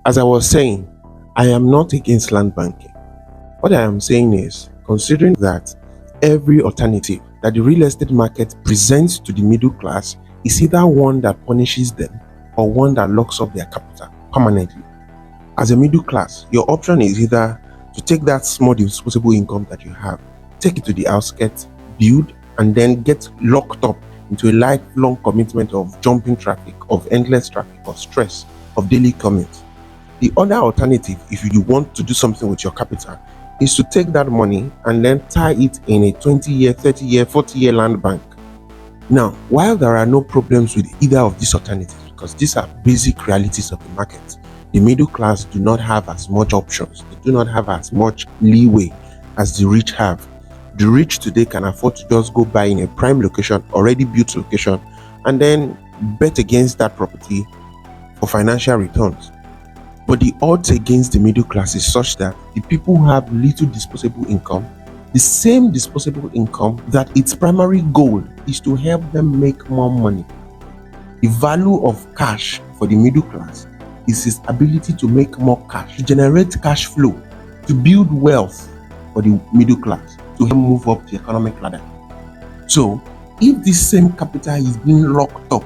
As I was saying, I am not against land banking. What I am saying is, considering that every alternative that the real estate market presents to the middle class is either one that punishes them or one that locks up their capital permanently. As a middle class, your option is either to take that small disposable income that you have, take it to the outskirts, build, and then get locked up into a lifelong commitment of jumping traffic, of endless traffic, of stress, of daily commute. The other alternative, if you want to do something with your capital, is to take that money and then tie it in a 20-year, 30-year, 40-year land bank. Now, while there are no problems with either of these alternatives, because these are basic realities of the market, the middle class do not have as much options. They do not have as much leeway as the rich have. The rich today can afford to just go buy in a prime location, already built location, and then bet against that property for financial returns. But the odds against the middle class is such that the people who have little disposable income, the same disposable income that its primary goal is to help them make more money. The value of cash for the middle class is its ability to make more cash, to generate cash flow, to build wealth for the middle class, to help move up the economic ladder. So, if this same capital is being locked up,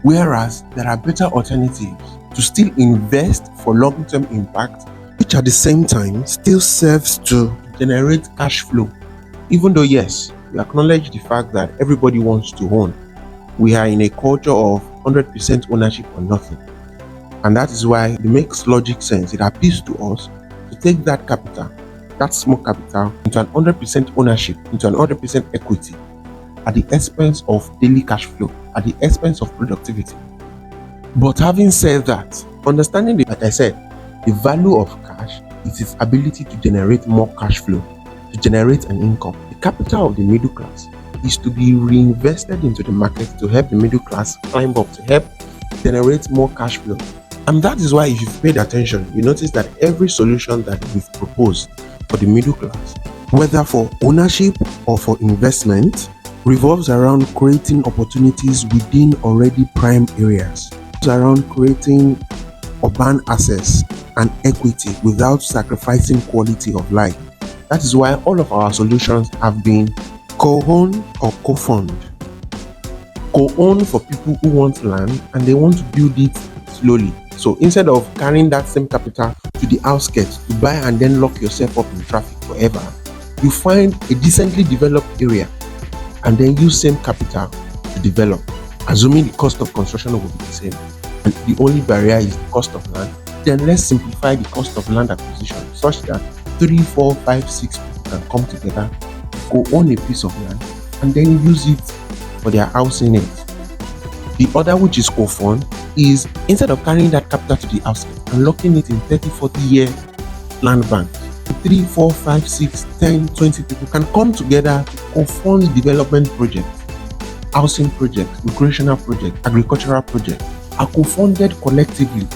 whereas there are better alternatives to still invest for long-term impact, which at the same time still serves to generate cash flow. Even though, yes, we acknowledge the fact that everybody wants to own. We are in a culture of 100% ownership or nothing. And that is why it makes logic sense. It appeals to us to take that capital, that small capital, into an 100% ownership, into an 100% equity, at the expense of daily cash flow, at the expense of productivity. But having said that, understanding, like I said, the value of cash is its ability to generate more cash flow, to generate an income. The capital of the middle class is to be reinvested into the market to help the middle class climb up, to help generate more cash flow. And that is why, if you've paid attention, you notice that every solution that we've proposed for the middle class, whether for ownership or for investment, revolves around creating opportunities within already prime areas, around creating urban access and equity without sacrificing quality of life. That is why all of our solutions have been co-own or co-fund. Co-own for people who want land and they want to build it slowly. So instead of carrying that same capital to the outskirts to buy and then lock yourself up in traffic forever, you find a decently developed area and then use same capital to develop, assuming the cost of construction will be the same. And the only barrier is the cost of land. Then let's simplify the cost of land acquisition such that 3, 4, 5, 6 people can come together, go own a piece of land, and then use it for their housing needs. The other, which is co-fund, is instead of carrying that capital to the outskirts and locking it in 30, 40-year land bank, 3, 4, 5, 6, 10, 20 people can come together to co-fund development projects, housing projects, recreational projects, agricultural projects, are co-funded collectively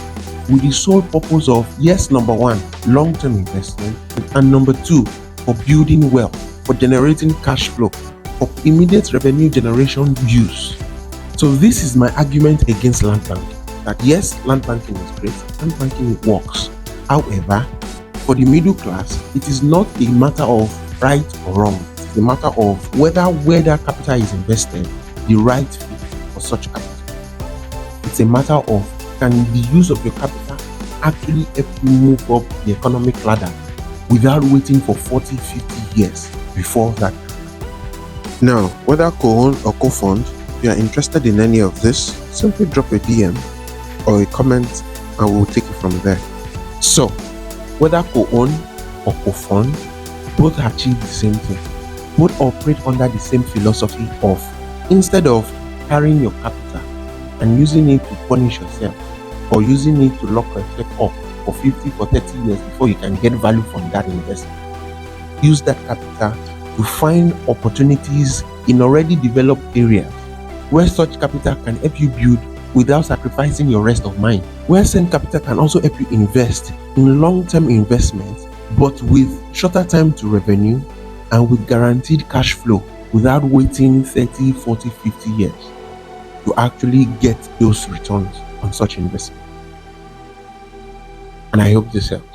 with the sole purpose of, yes, number one, long-term investment, and number two, for building wealth, for generating cash flow, for immediate revenue generation use. So this is my argument against land banking. That yes, land banking is great, land banking works. However, for the middle class, it is not a matter of right or wrong. It's a matter of whether where that capital is invested, the right fit for such capital. It's a matter of, can the use of your capital actually help you move up the economic ladder without waiting for 40, 50 years before that. Now, whether co-own or co-fund, if you are interested in any of this, simply drop a DM or a comment and we'll take it from there. So, whether co-own or co-fund, both achieve the same thing. Both operate under the same philosophy of, instead of carrying your capital and using it to punish yourself or using it to lock yourself up for 50, for 30 years before you can get value from that investment, use that capital to find opportunities in already developed areas where such capital can help you build without sacrificing your rest of mind, where same capital can also help you invest in long-term investments but with shorter time to revenue and with guaranteed cash flow without waiting 30, 40, 50 years to actually get those returns on such investment. and I hope this helps.